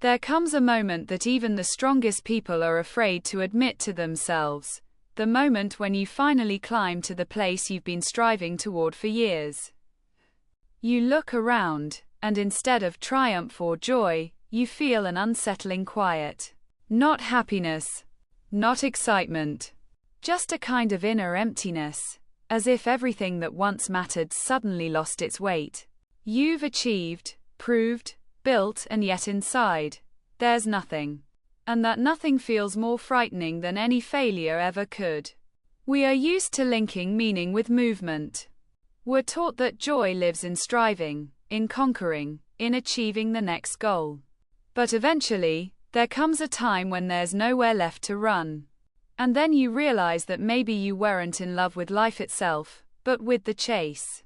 There comes a moment that even the strongest people are afraid to admit to themselves. The moment when you finally climb to the place you've been striving toward for years. You look around, and instead of triumph or joy, you feel an unsettling quiet. Not happiness. Not excitement. Just a kind of inner emptiness, as if everything that once mattered suddenly lost its weight. You've achieved, proved, built, and yet inside, there's nothing. And that nothing feels more frightening than any failure ever could. We are used to linking meaning with movement. We're taught that joy lives in striving, in conquering, in achieving the next goal. But eventually, there comes a time when there's nowhere left to run. And then you realize that maybe you weren't in love with life itself, but with the chase.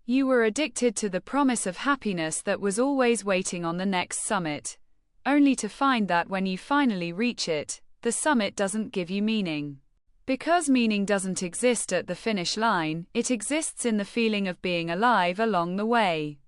You were addicted to the promise of happiness that was always waiting on the next summit, only to find that when you finally reach it, the summit doesn't give you meaning. Because meaning doesn't exist at the finish line, it exists in the feeling of being alive along the way.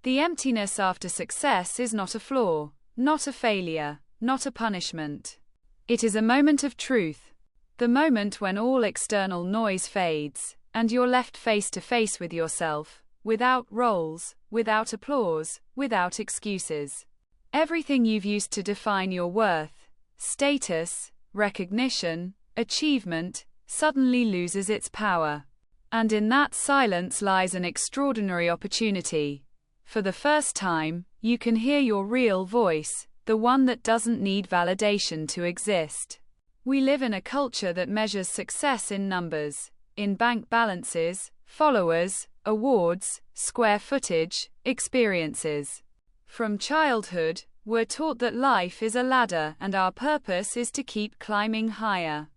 The emptiness after success is not a flaw, not a failure, not a punishment. It is a moment of truth. The moment when all external noise fades, and you're left face to face with yourself, without roles, without applause, without excuses. Everything you've used to define your worth, status, recognition, achievement, suddenly loses its power. And in that silence lies an extraordinary opportunity. For the first time, you can hear your real voice, the one that doesn't need validation to exist. We live in a culture that measures success in numbers, in bank balances, followers, awards, square footage, experiences. From childhood, we're taught that life is a ladder and our purpose is to keep climbing higher.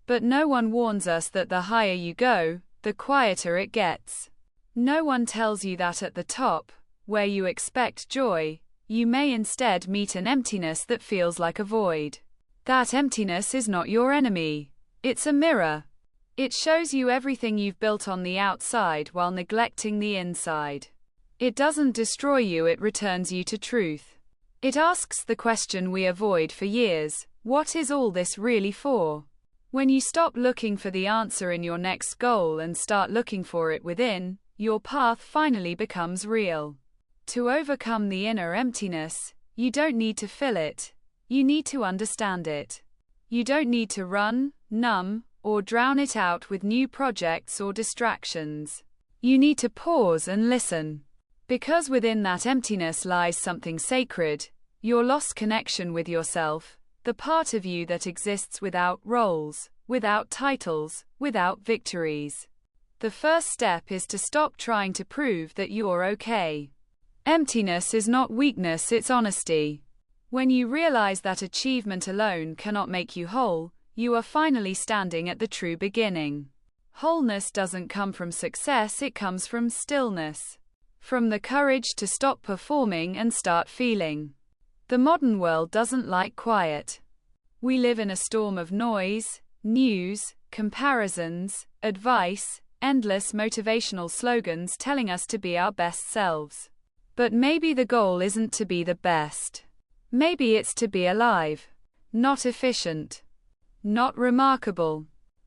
But no one warns us that the higher you go, the quieter it gets. No one tells you that at the top, where you expect joy, you may instead meet an emptiness that feels like a void. That emptiness is not your enemy. It's a mirror. It shows you everything you've built on the outside while neglecting the inside. It doesn't destroy you, it returns you to truth. It asks the question we avoid for years: what is all this really for? When you stop looking for the answer in your next goal and start looking for it within, your path finally becomes real. To overcome the inner emptiness, you don't need to fill it. You need to understand it. You don't need to run, numb, or drown it out with new projects or distractions. You need to pause and listen. Because within that emptiness lies something sacred, your lost connection with yourself, the part of you that exists without roles, without titles, without victories. The first step is to stop trying to prove that you're okay. Emptiness is not weakness, it's honesty. When you realize that achievement alone cannot make you whole, you are finally standing at the true beginning. Wholeness doesn't come from success, it comes from stillness. From the courage to stop performing and start feeling. The modern world doesn't like quiet. We live in a storm of noise, news, comparisons, advice, endless motivational slogans telling us to be our best selves. But maybe the goal isn't to be the best. Maybe it's to be alive. Not efficient. Not remarkable.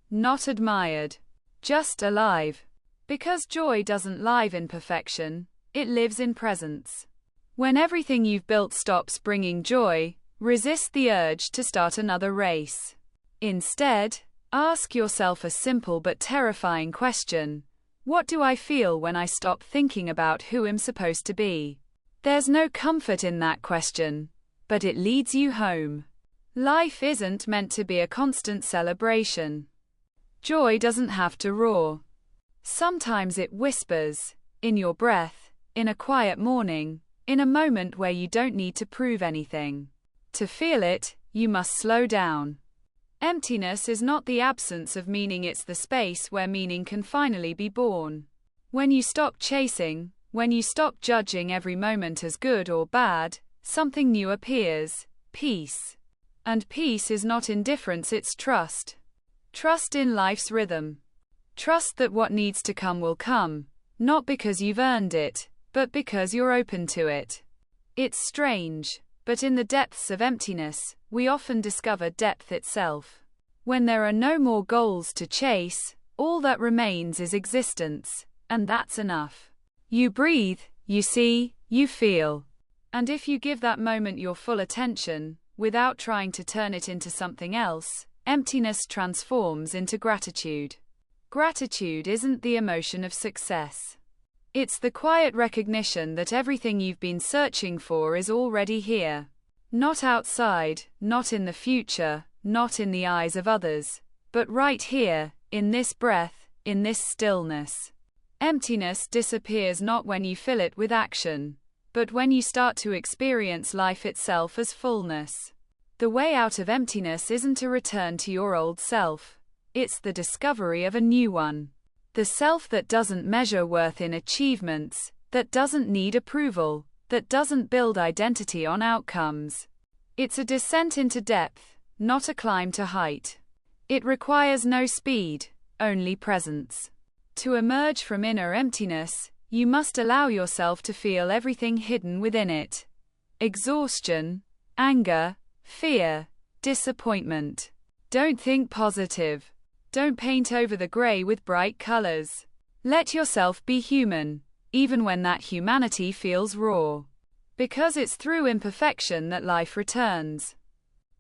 Not admired. Just alive. Because joy doesn't live in perfection, it lives in presence. When everything you've built stops bringing joy, resist the urge to start another race. Instead, ask yourself a simple but terrifying question. What do I feel when I stop thinking about who I'm supposed to be? There's no comfort in that question, but it leads you home. Life isn't meant to be a constant celebration. Joy doesn't have to roar. Sometimes it whispers, in your breath, in a quiet morning, in a moment where you don't need to prove anything. To feel it, you must slow down. Emptiness is not the absence of meaning, it's the space where meaning can finally be born. When you stop chasing, when you stop judging every moment as good or bad, something new appears: peace. And peace is not indifference, it's trust. Trust in life's rhythm. Trust that what needs to come will come, not because you've earned it, but because you're open to it. It's strange, But in the depths of emptiness, we often discover depth itself. When there are no more goals to chase, all that remains is existence, and that's enough. You breathe, you see, you feel. And if you give that moment your full attention, without trying to turn it into something else, emptiness transforms into gratitude. Gratitude isn't the emotion of success. It's the quiet recognition that everything you've been searching for is already here. Not outside, not in the future, not in the eyes of others, but right here, in this breath, in this stillness. Emptiness disappears not when you fill it with action, but when you start to experience life itself as fullness. The way out of emptiness isn't a return to your old self. It's the discovery of a new one. The self that doesn't measure worth in achievements, that doesn't need approval, that doesn't build identity on outcomes. It's a descent into depth, not a climb to height. It requires no speed, only presence. To emerge from inner emptiness, you must allow yourself to feel everything hidden within it. Exhaustion, anger, fear, disappointment. Don't think positive. Don't paint over the gray with bright colors. Let yourself be human, even when that humanity feels raw. Because it's through imperfection that life returns.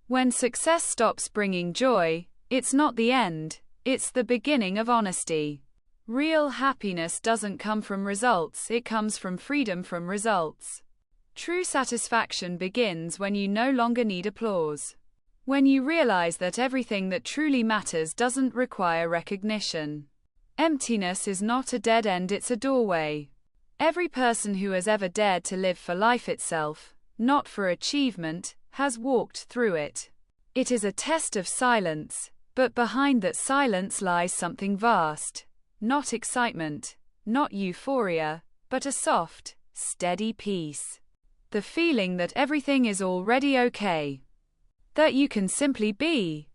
When success stops bringing joy, it's not the end, it's the beginning of honesty. Real happiness doesn't come from results, it comes from freedom from results. True satisfaction begins when you no longer need applause. When you realize that everything that truly matters doesn't require recognition. Emptiness is not a dead end, it's a doorway. Every person who has ever dared to live for life itself, not for achievement, has walked through it. It is a test of silence, but behind that silence lies something vast. Not excitement, not euphoria, but a soft, steady peace. The feeling that everything is already okay. That you can simply be.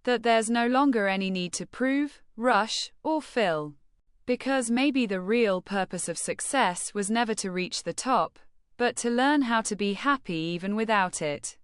That there's no longer any need to prove, rush, or fill. Because maybe the real purpose of success was never to reach the top, but to learn how to be happy even without it.